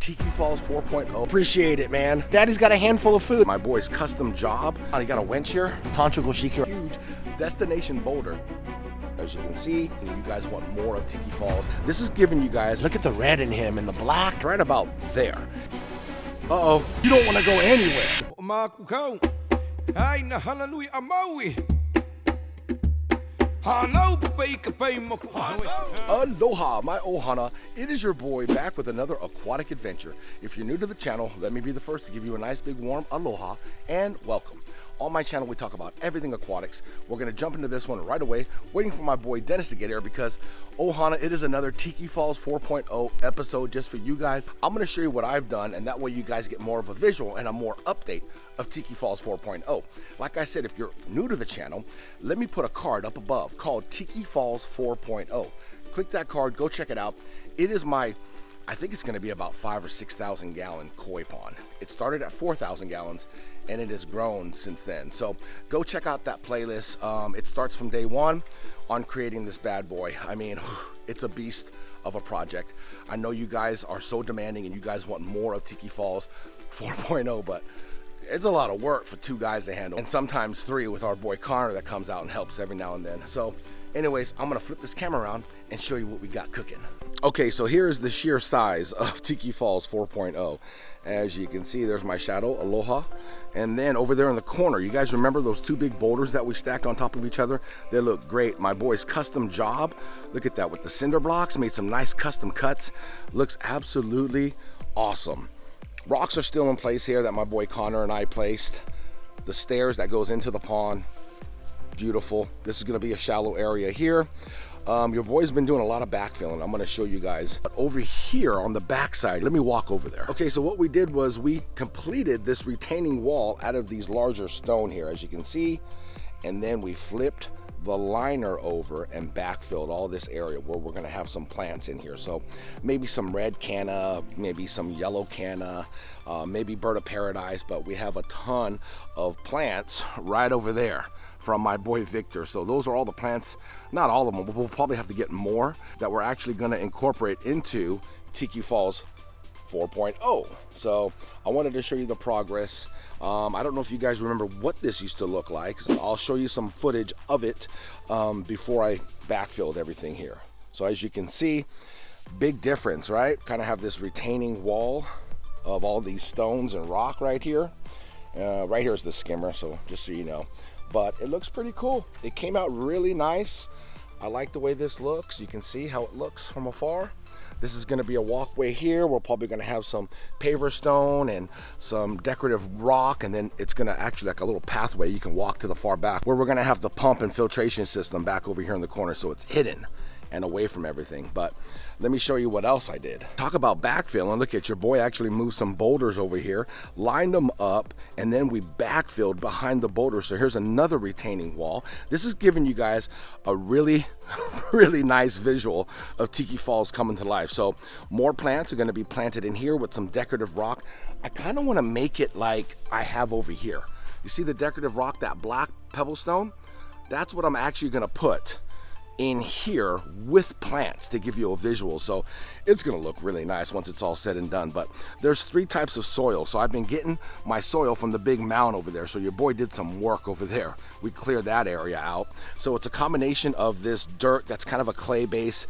Tiki Falls 4.0. Appreciate it, man. Daddy's got a handful of food. My boy's custom job. He got a winch here. Tancho Goshiki, huge destination boulder. As you can see, you guys want more of Tiki Falls. This is giving you guys, look at the red in him and the black right about there. Uh-oh, you don't want to go anywhere. Hana Hui A Maui. Aloha, my ohana. It is your boy back with another aquatic adventure. If you're new to the channel, let me be the first to give you a nice big warm aloha and welcome. On my channel, we talk about everything aquatics. We're gonna jump into this one right away, waiting for my boy Dennis to get here because, ohana, it is another Tiki Falls 4.0 episode just for you guys. I'm gonna show you what I've done, and that way you guys get more of a visual and a more update of Tiki Falls 4.0. Like I said, if you're new to the channel, let me put a card up above called Tiki Falls 4.0. Click that card, go check it out. It is my, I think it's gonna be about 5,000 or 6,000 gallon koi pond. It started at 4,000 gallons and it has grown since then. So go check out that playlist. It starts from day one on creating this bad boy. I mean, it's a beast of a project. I know you guys are so demanding and you guys want more of Tiki Falls 4.0, but it's a lot of work for two guys to handle, and sometimes three with our boy Connor that comes out and helps every now and then. So anyways, I'm gonna flip this camera around and show you what we got cooking. Okay, so here is the sheer size of Tiki Falls 4.0. As you can see, there's my shadow, Aloha. And then over there in the corner, you guys remember those two big boulders that we stacked on top of each other? They look great. My boy's custom job, look at that, with the cinder blocks, made some nice custom cuts. Looks absolutely awesome. Rocks are still in place here that my boy Connor and I placed. The stairs that goes into the pond, beautiful. This is gonna be a shallow area here. Your boy's been doing a lot of backfilling. I'm gonna show you guys. But over here on the backside, let me walk over there. Okay, so what we did was we completed this retaining wall out of these larger stone here, as you can see, and then we flipped the liner over and backfilled all this area where we're gonna have some plants in here. So maybe some red canna, maybe some yellow canna, maybe bird of paradise, but we have a ton of plants right over there from my boy Victor. So those are all the plants, not all of them, but we'll probably have to get more that we're actually gonna incorporate into Tiki Falls 4.0. So I wanted to show you the progress. I don't know if you guys remember what this used to look like. So I'll show you some footage of it before I backfilled everything here. So as you can see, big difference, right? Kind of have this retaining wall of all these stones and rock right here. Right here is the skimmer, so just so you know. But it looks pretty cool. It came out really nice. I like the way this looks. You can see how it looks from afar. This is gonna be a walkway here. We're probably gonna have some paver stone and some decorative rock, and then it's gonna actually like a little pathway you can walk to the far back where we're gonna have the pump and filtration system back over here in the corner, so it's hidden and away from everything. But let me show you what else I did. Talk about backfilling. Look at your boy actually moved some boulders over here, lined them up, and then we backfilled behind the boulders. So here's another retaining wall. This is giving you guys a really nice visual of Tiki Falls coming to life. So more plants are going to be planted in here with some decorative rock. I kind of want to make it like I have over here. You see the decorative rock, that black pebble stone? That's what I'm actually going to put in here with plants to give you a visual. So it's gonna look really nice once it's all said and done. But there's three types of soil. So I've been getting my soil from the big mound over there. So your boy did some work over there. We cleared that area out. So it's a combination of this dirt that's kind of a clay base.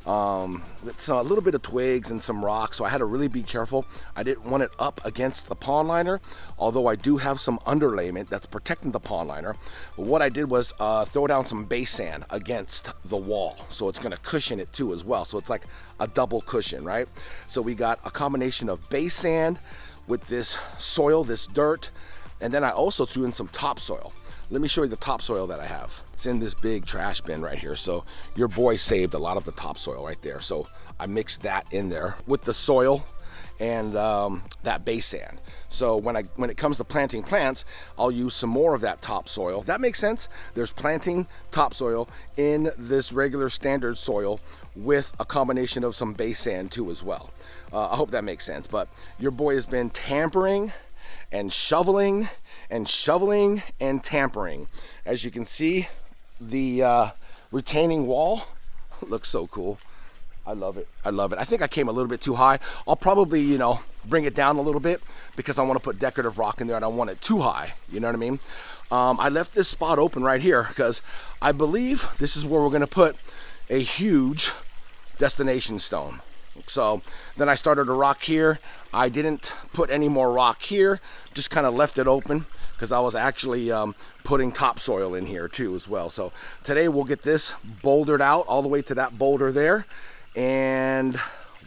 It's a little bit of twigs and some rocks, so I had to really be careful. I didn't want it up against the pond liner, although I do have some underlayment that's protecting the pond liner. But what I did was throw down some base sand against the wall, so it's gonna cushion it too as well. So it's like a double cushion, right? So we got a combination of base sand with this soil, this dirt, and then I also threw in some topsoil. Let me show you the topsoil that I have. It's in this big trash bin right here. So your boy saved a lot of the topsoil right there. So I mixed that in there with the soil and that base sand. So when it comes to planting plants, I'll use some more of that topsoil. That makes sense. There's planting topsoil in this regular standard soil with a combination of some base sand too as well. I hope that makes sense. But your boy has been tampering and shoveling and shoveling and tampering. As you can see, the retaining wall looks so cool. I love it. I love it. I think I came a little bit too high. I'll probably, you know, bring it down a little bit because I want to put decorative rock in there. I don't want it too high. You know what I mean? I left this spot open right here because I believe this is where we're going to put a huge destination stone. So then I started a rock here. I didn't put any more rock here, just kind of left it open because I was actually putting topsoil in here too as well. So today we'll get this bouldered out all the way to that boulder there, and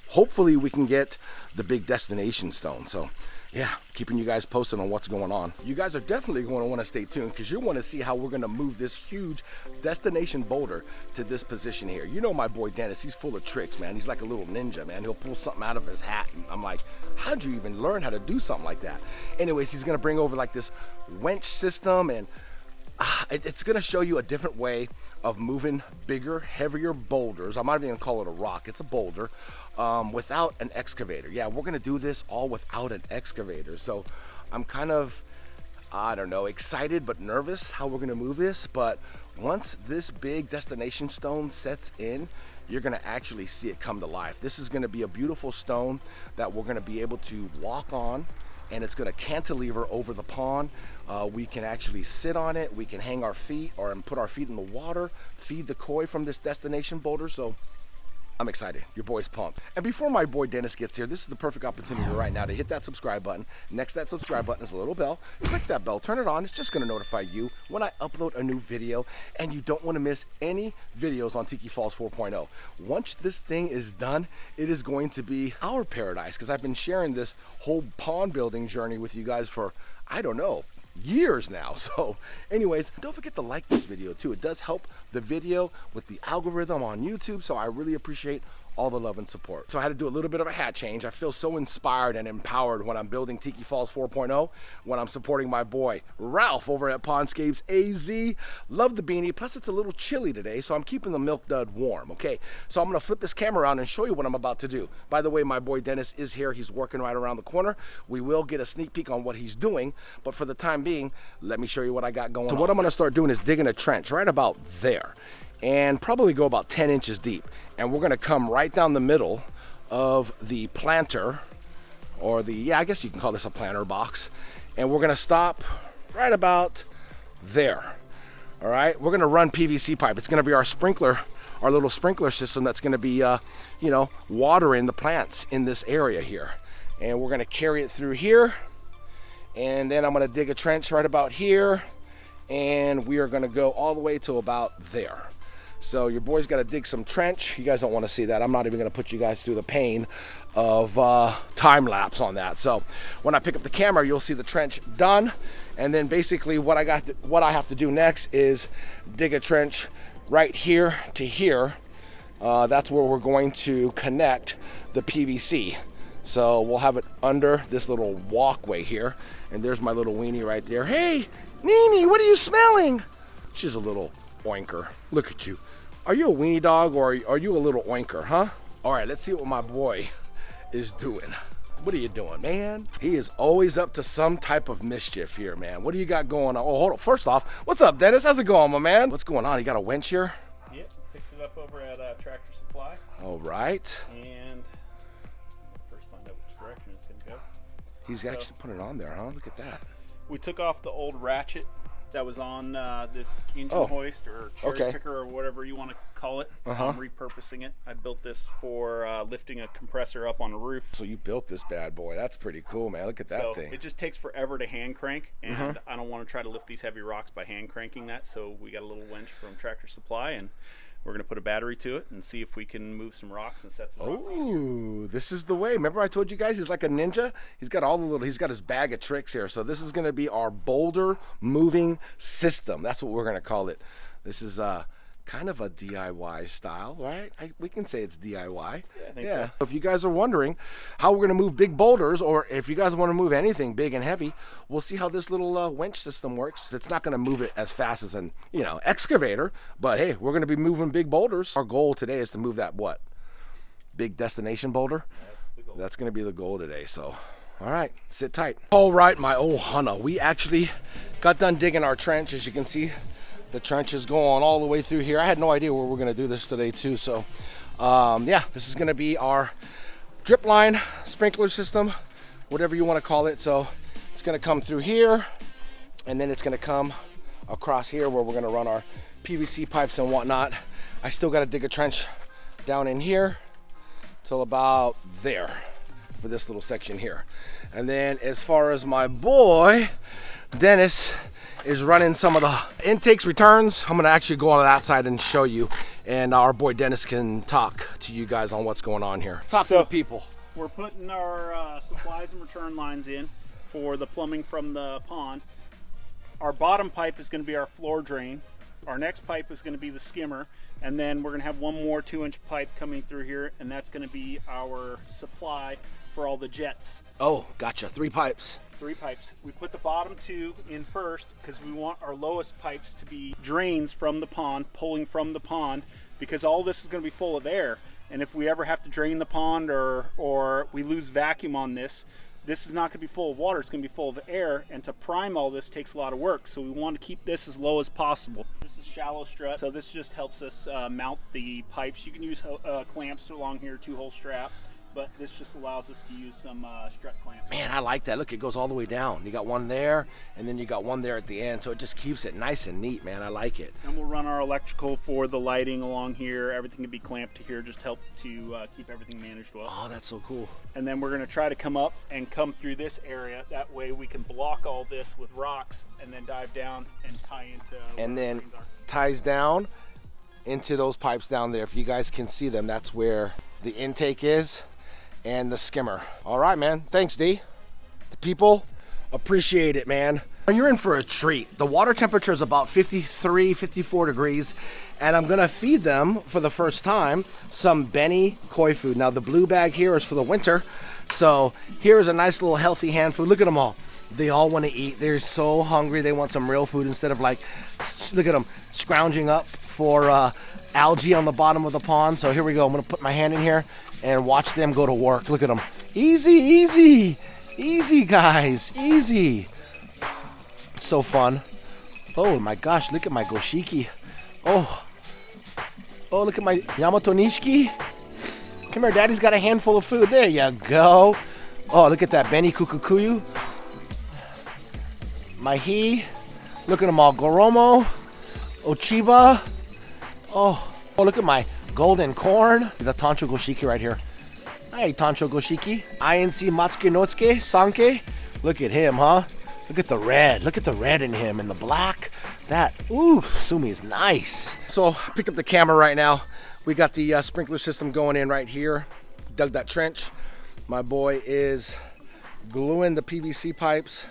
hopefully we can get the big destination stone. So yeah, keeping you guys posted on what's going on. You guys are definitely going to want to stay tuned because you want to see how we're going to move this huge destination boulder to this position here. You know my boy Dennis, he's full of tricks, man. He's like a little ninja, man. He'll pull something out of his hat. And I'm like, how'd you even learn how to do something like that? Anyways, he's going to bring over like this winch system, and it's going to show you a different way of moving bigger, heavier boulders. I'm not even going to call it a rock. It's a boulder without an excavator. Yeah, we're going to do this all without an excavator. So I'm kind of, I don't know, excited but nervous how we're going to move this. But once this big destination stone sets in, you're going to actually see it come to life. This is going to be a beautiful stone that we're going to be able to walk on, and it's going to cantilever over the pond. We can actually sit on it. We can hang our feet or put our feet in the water, feed the koi from this destination boulder. So I'm excited. Your boy's pumped. And before my boy Dennis gets here, this is the perfect opportunity right now to hit that subscribe button. Next to that subscribe button is a little bell. Click that bell, turn it on. It's just going to notify you when I upload a new video, and you don't want to miss any videos on Tiki Falls 4.0. Once this thing is done, it is going to be our paradise because I've been sharing this whole pond building journey with you guys for, I don't know, years now. So anyways, don't forget to like this video too. It does help the video with the algorithm on YouTube, so I really appreciate all the love and support. So I had to do a little bit of a hat change. I feel so inspired and empowered when I'm building Tiki Falls 4.0, when I'm supporting my boy Ralph over at Pondscapes AZ. Love the beanie, plus it's a little chilly today, so I'm keeping the milk dud warm. Okay, so I'm gonna flip this camera around and show you what I'm about to do. By the way, my boy Dennis is here. He's working right around the corner. We will get a sneak peek on what he's doing, but for the time being, let me show you what I got going on. So what I'm gonna start doing is digging a trench right about there, and probably go about 10 inches deep. And we're gonna come right down the middle of the planter, or the, yeah, I guess you can call this a planter box. And we're gonna stop right about there. All right, we're gonna run PVC pipe. It's gonna be our sprinkler, our little sprinkler system that's gonna be, you know, watering the plants in this area here. And we're gonna carry it through here. And then I'm gonna dig a trench right about here. And we are gonna go all the way to about there. So your boy's got to dig some trench. You guys don't want to see that. I'm not even going to put you guys through the pain of time lapse on that. So when I pick up the camera, you'll see the trench done. And then basically what I have to do next is dig a trench right here to here. That's where we're going to connect the PVC. So we'll have it under this little walkway here. And there's my little weenie right there. Hey, Nini, what are you smelling? She's a little oinker. Look at you. Are you a weenie dog, or are you a little oinker, huh? All right, let's see what my boy is doing. What are you doing, man? He is always up to some type of mischief here, man. What do you got going on? Oh, hold on. First off, what's up, Dennis? How's it going, my man? What's going on? You got a winch here? Yep, picked it up over at Tractor Supply. All right. And first find out which direction it's gonna go. He's actually put it on there, huh? Look at that. We took off the old ratchet that was on this engine hoist or cherry picker or whatever you want to call it. I'm repurposing it. I built this for lifting a compressor up on a roof. So you built this bad boy. That's pretty cool, man. Look at that thing. It just takes forever to hand crank, and I don't want to try to lift these heavy rocks by hand cranking that. So we got a little winch from Tractor Supply, and we're going to put a battery to it and see if we can move some rocks and set some rocks. Oh, this is the way. Remember I told you guys he's like a ninja? He's got he's got his bag of tricks here. So this is going to be our boulder moving system. That's what we're going to call it. This is kind of a DIY style, right? We can say it's DIY. Yeah, I think so. If you guys are wondering how we're going to move big boulders, or if you guys want to move anything big and heavy, we'll see how this little winch system works. It's not going to move it as fast as an, you know, excavator, but hey, we're going to be moving big boulders. Our goal today is to move that big destination boulder. That's the goal. That's going to be the goal today. So all right, sit tight. All right, my Hana, we actually got done digging our trench. As you can see, the trench is going all the way through here. I had no idea where we're going to do this today too, so Yeah, this is gonna be our drip line sprinkler system, whatever you want to call it. So it's gonna come through here, and then it's gonna come across here where we're gonna run our PVC pipes and whatnot. I still gotta dig a trench down in here till about there for this little section here. And then as far as my boy Dennis is running some of the intakes, returns, I'm gonna actually go on that side and show you, and our boy Dennis can talk to you guys on what's going on here. Talk to the people. We're putting our supplies and return lines in for the plumbing from the pond. Our bottom pipe is going to be our floor drain. Our next pipe is going to be the skimmer, and then we're going to have one more 2-inch pipe coming through here, and that's going to be our supply for all the jets. Oh, gotcha. 3 pipes. 3 pipes. We put the bottom 2 in first because we want our lowest pipes to be drains from the pond, pulling from the pond, because all this is going to be full of air. And if we ever have to drain the pond or we lose vacuum on this, this is not going to be full of water, it's going to be full of air, and to prime all this takes a lot of work, so we want to keep this as low as possible. This is shallow strut, so this just helps us mount the pipes. You can use clamps along here, 2-hole strap, but this just allows us to use some strut clamps. Man, I like that. Look, it goes all the way down. You got one there, and then you got one there at the end, so it just keeps it nice and neat, man. I like it. And we'll run our electrical for the lighting along here. Everything can be clamped to here, just help to keep everything managed well. Oh, that's so cool. And then we're going to try to come up and come through this area. That way we can block all this with rocks and then dive down and tie into and then ties down into those pipes down there. If you guys can see them, that's where the intake is and the skimmer. All right, man. Thanks, D. The people appreciate it, man. You're in for a treat. The water temperature is about 53, 54 degrees, and I'm gonna feed them for the first time some Beni koi food. Now the blue bag here is for the winter, so here's a nice little healthy hand food. Look at them all. They all want to eat. They're so hungry. They want some real food instead of, like, look at them scrounging up for algae on the bottom of the pond. So here we go. I'm gonna put my hand in here and watch them go to work. Look at them. Easy, easy, easy, guys, easy. So fun. Oh my gosh, look at my goshiki. Oh, look at my Yamato Nishiki. Come here, Daddy's got a handful of food. There you go. Oh, look at that Beni Kukukuyu. Mahi. Look at them all. Goromo. Ochiba. Oh, look at my golden corn. The Tancho Goshiki right here. Hi, Tancho Goshiki. INC Matsuke Notsuke Sanke. Look at him, huh? Look at the red. Look at the red in him and the black. That, ooh, Sumi is nice. So I picked up the camera right now. We got the sprinkler system going in right here. Dug that trench. My boy is gluing the PVC pipes,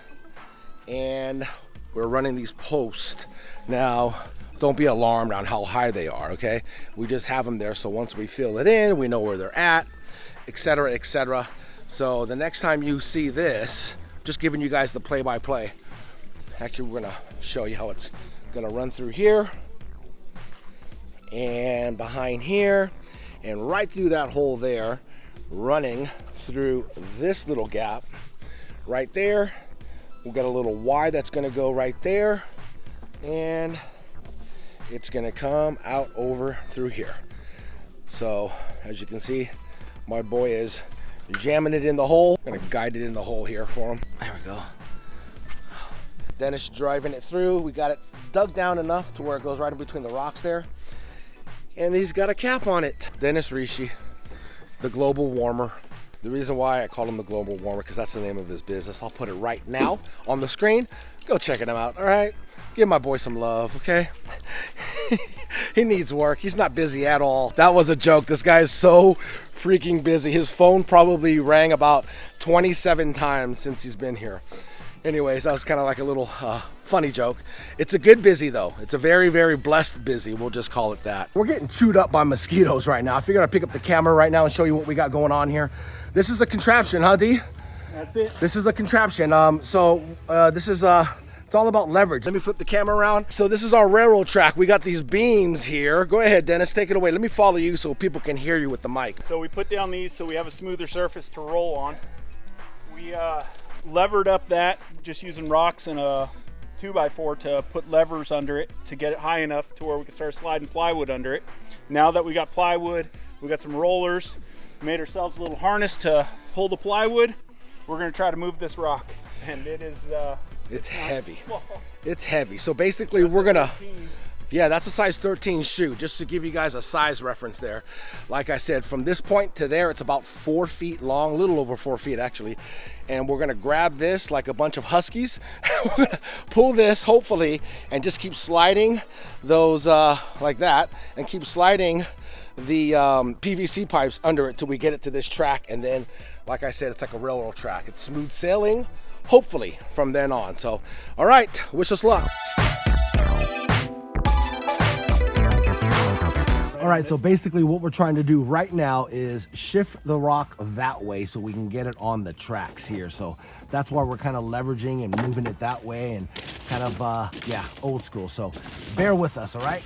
and we're running these posts. Now, don't be alarmed on how high they are, okay? We just have them there, so once we fill it in, we know where they're at, etc., etc. So the next time you see this, just giving you guys the play-by-play. Actually, we're gonna show you how it's gonna run through here and behind here and right through that hole there, running through this little gap right there. We've got a little Y that's gonna go right there, and it's gonna come out over through here. So as you can see, my boy is jamming it in the hole. I'm gonna guide it in the hole here for him. There we go. Dennis driving it through. We got it dug down enough to where it goes right in between the rocks there. And he's got a cap on it. Dennis Riesche, the global warmer. The reason why I call him the global warmer, because that's the name of his business. I'll put it right now on the screen. Go check him out, all right? Give my boy some love, okay? He needs work. He's not busy at all. That was a joke. This guy is so freaking busy. His phone probably rang about 27 times since he's been here. Anyways, that was kind of like a little funny joke. It's a good busy though. It's a very, very blessed busy. We'll just call it that. We're getting chewed up by mosquitoes right now. I figured I'd pick up the camera right now and show you what we got going on here. This is a contraption, huh, D? That's it. This is a contraption. This is it's all about leverage. Let me flip the camera around. So this is our railroad track. We got these beams here. Go ahead, Dennis, take it away. Let me follow you so people can hear you with the mic. So we put down these so we have a smoother surface to roll on. We levered up that just using rocks and a 2x4 to put levers under it to get it high enough to where we can start sliding plywood under it. Now that we got plywood, We got some rollers. Made ourselves a little harness to pull the plywood. We're gonna try to move this rock, and it is it's heavy. Small. It's heavy. So basically we're gonna 13. Yeah, that's a size 13 shoe, just to give you guys a size reference there. Like I said, from this point to there, it's about 4 feet long, a little over 4 feet actually. And we're gonna grab this like a bunch of huskies. We're gonna pull this, hopefully, and just keep sliding those like that, and keep sliding the PVC pipes under it till we get it to this track. And then, like I said, it's like a railroad track. It's smooth sailing, hopefully, from then on. So, all right, wish us luck. All right, so basically what we're trying to do right now is shift the rock that way so we can get it on the tracks here. So that's why we're kind of leveraging and moving it that way, and kind of, yeah, old school. So bear with us, all right?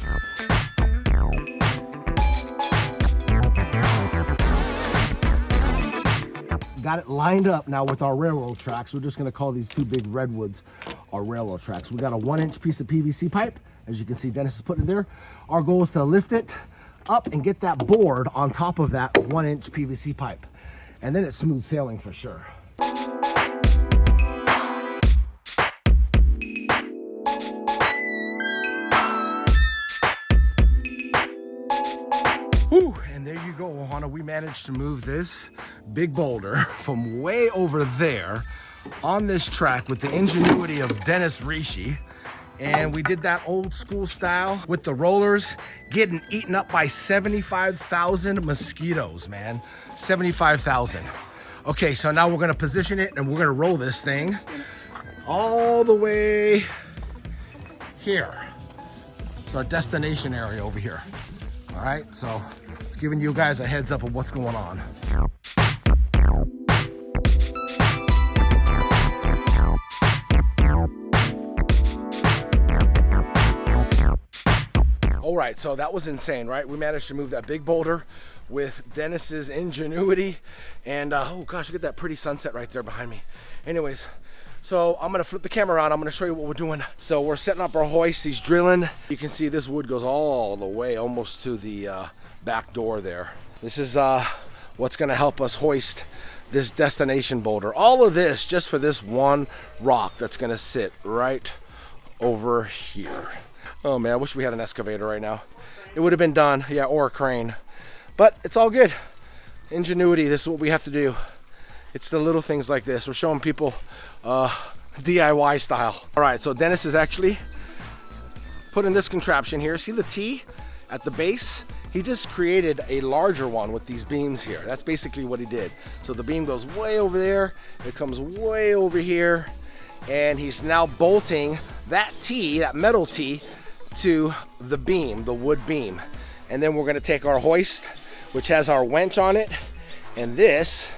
Got it lined up now with our railroad tracks. We're just gonna call these two big redwoods our railroad tracks. We got a 1-inch piece of PVC pipe. As you can see, Dennis is putting it there. Our goal is to lift it up and get that board on top of that 1-inch PVC pipe. And then it's smooth sailing for sure. Whew, and there you go, Hana. We managed to move this big boulder from way over there on this track with the ingenuity of Dennis Riesche. And we did that old school style with the rollers, getting eaten up by 75,000 mosquitoes, man. 75,000. Okay, so now we're gonna position it and we're gonna roll this thing all the way here. It's our destination area over here. All right, so it's giving you guys a heads up of what's going on. All right, so that was insane, right? We managed to move that big boulder with Dennis's ingenuity. And oh gosh, look at that pretty sunset right there behind me. Anyways, so I'm gonna flip the camera around. I'm gonna show you what we're doing. So we're setting up our hoist. He's drilling. You can see this wood goes all the way almost to the back door there. This is what's gonna help us hoist this destination boulder. All of this just for this one rock that's gonna sit right over here. Oh man, I wish we had an excavator right now. It would have been done, yeah, or a crane. But it's all good. Ingenuity, this is what we have to do. It's the little things like this. We're showing people DIY style. All right, so Dennis is actually putting this contraption here. See the T at the base? He just created a larger one with these beams here. That's basically what he did. So the beam goes way over there, it comes way over here, and he's now bolting that T, that metal T, to the beam, the wood beam. And then we're gonna take our hoist, which has our winch on it, and this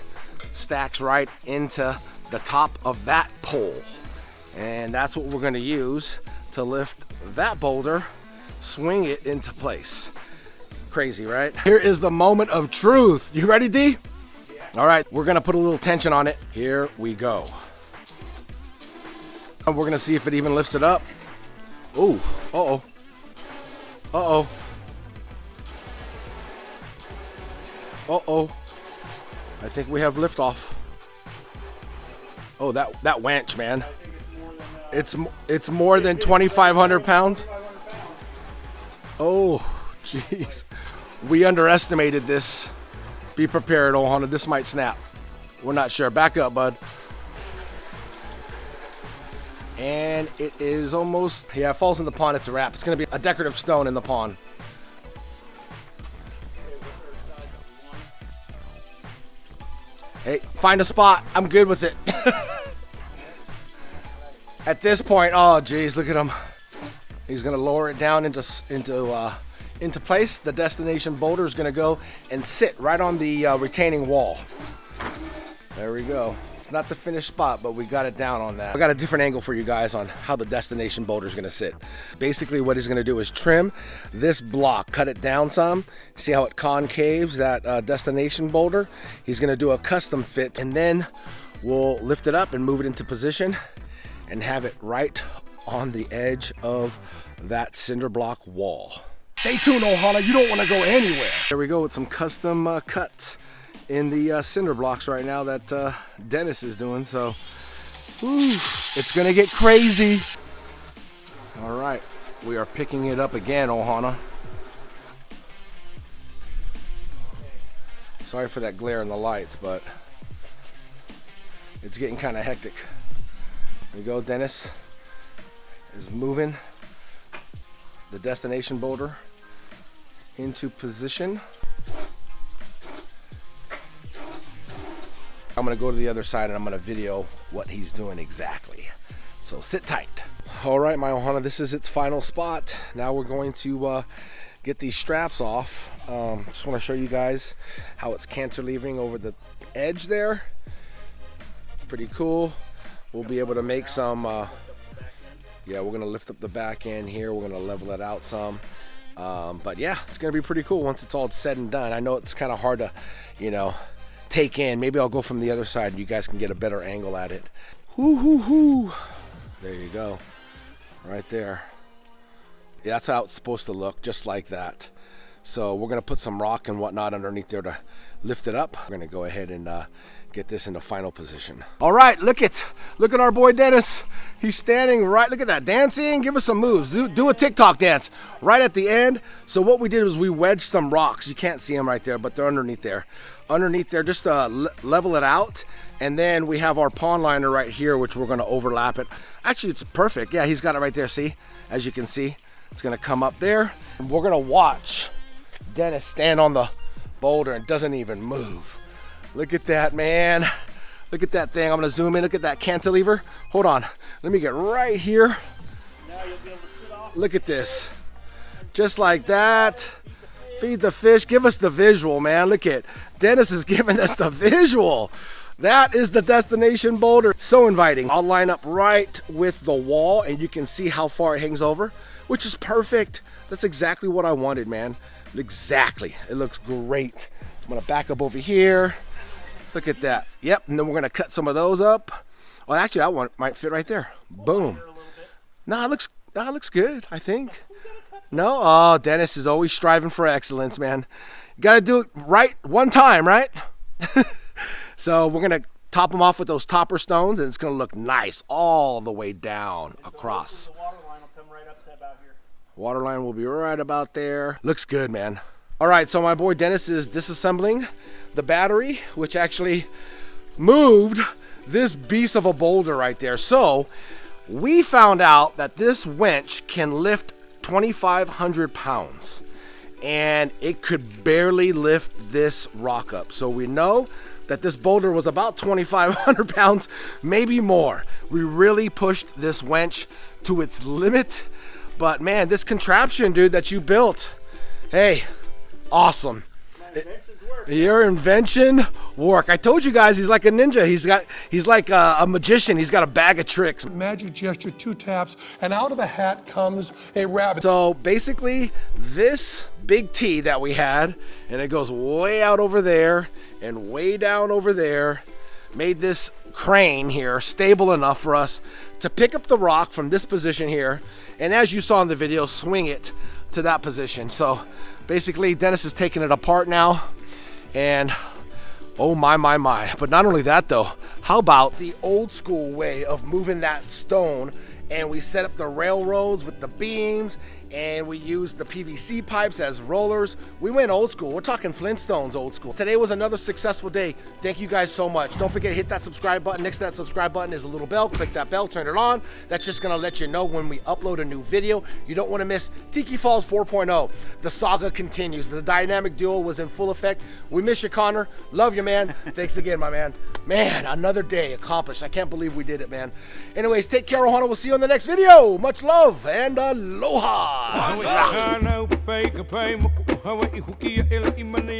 stacks right into the top of that pole. And that's what we're gonna use to lift that boulder, swing it into place. Crazy, right? Here is the moment of truth. You ready, D? Yeah. All right, we're gonna put a little tension on it. Here we go. And we're gonna see if it even lifts it up. Ooh, uh-oh. Uh-oh. Uh-oh. I think we have liftoff. Oh, that winch, man. It's more than 2,500 pounds. Oh, jeez. We underestimated this. Be prepared, Ohana. This might snap. We're not sure. Back up, bud. And it is almost, yeah, it falls in the pond. It's a wrap. It's going to be a decorative stone in the pond. Hey, find a spot. I'm good with it. At this point, oh geez, look at him. He's going to lower it down into place. The destination boulder is going to go and sit right on the retaining wall. There we go. It's not the finished spot, but we got it down on that. I got a different angle for you guys on how the destination boulder is going to sit. Basically, what he's going to do is trim this block, cut it down some. See how it concaves that destination boulder? He's going to do a custom fit, and then we'll lift it up and move it into position and have it right on the edge of that cinder block wall. Stay tuned, Ohana. You don't want to go anywhere. There we go with some custom cuts in the cinder blocks right now that Dennis is doing. So, it's gonna get crazy. All right, we are picking it up again, Ohana. Sorry for that glare in the lights, but it's getting kind of hectic. There we go. Dennis is moving the destination boulder into position. I'm gonna go to the other side and I'm gonna video what he's doing exactly. So sit tight. All right, my Ohana, this is its final spot. Now we're going to get these straps off. Just wanna show you guys how it's cantilevering over the edge there. Pretty cool. We'll be able to make some, yeah, we're gonna lift up the back end here. We're gonna level it out some. But yeah, it's gonna be pretty cool once it's all said and done. I know it's kind of hard to, you know, take in. Maybe I'll go from the other side and you guys can get a better angle at it. Hoo hoo hoo. There you go. Right there. Yeah, that's how it's supposed to look, just like that. So we're gonna put some rock and whatnot underneath there to lift it up. We're gonna go ahead and get this into final position. All right, look at our boy Dennis. He's standing right, look at that, dancing. Give us some moves, do a TikTok dance right at the end. So what we did was we wedged some rocks. You can't see them right there, but they're underneath there. Just to level it out. And then we have our pond liner right here, which we're gonna overlap it. Actually, it's perfect. Yeah, he's got it right there, see? As you can see, it's gonna come up there. And we're gonna watch Dennis stand on the boulder and doesn't even move. Look at that, man. Look at that thing. I'm gonna zoom in, look at that cantilever. Hold on, let me get right here. Now you'll be able to sit off. Look at this, just like that. Feed the fish, give us the visual, man. Look at, Dennis is giving us the visual. That is the destination boulder. So inviting. I'll line up right with the wall and you can see how far it hangs over, which is perfect. That's exactly what I wanted, man. Exactly, it looks great. I'm gonna back up over here. Look at that. Yep, and then we're gonna cut some of those up. Well, actually, that one might fit right there. Boom. No, it looks good, I think. No, oh, Dennis is always striving for excellence, man. You gotta do it right one time, right? So we're gonna top them off with those topper stones, and it's gonna look nice all the way down across. The water line will come right up to about here. Water line will be right about there. Looks good, man. All right, so my boy Dennis is disassembling the battery, which actually moved this beast of a boulder right there. So we found out that this winch can lift 2,500 pounds and it could barely lift this rock up. So we know that this boulder was about 2,500 pounds, maybe more. We really pushed this winch to its limit. But man, this contraption, dude, that you built, hey, awesome. Your invention work. I told you guys he's like a ninja. He's like a magician. He's got a bag of tricks. Magic gesture, 2 taps, and out of the hat comes a rabbit. So basically, this big T that we had, and it goes way out over there and way down over there, made this crane here stable enough for us to pick up the rock from this position here, and as you saw in the video, swing it to that position. So basically, Dennis is taking it apart now, and oh my. But not only that though, how about the old school way of moving that stone? And we set up the railroads with the beams, and we used the PVC pipes as rollers. We went old school. We're talking Flintstones old school. Today was another successful day. Thank you guys so much. Don't forget to hit that subscribe button. Next to that subscribe button is a little bell. Click that bell, turn it on. That's just gonna let you know when we upload a new video. You don't wanna miss Tiki Falls 4.0. The saga continues. The dynamic duo was in full effect. We miss you, Connor. Love you, man. Thanks again, my man. Man, another day accomplished. I can't believe we did it, man. Anyways, take care, Ohana. We'll see you in the next video. Much love and aloha. Hana Hui A Maui.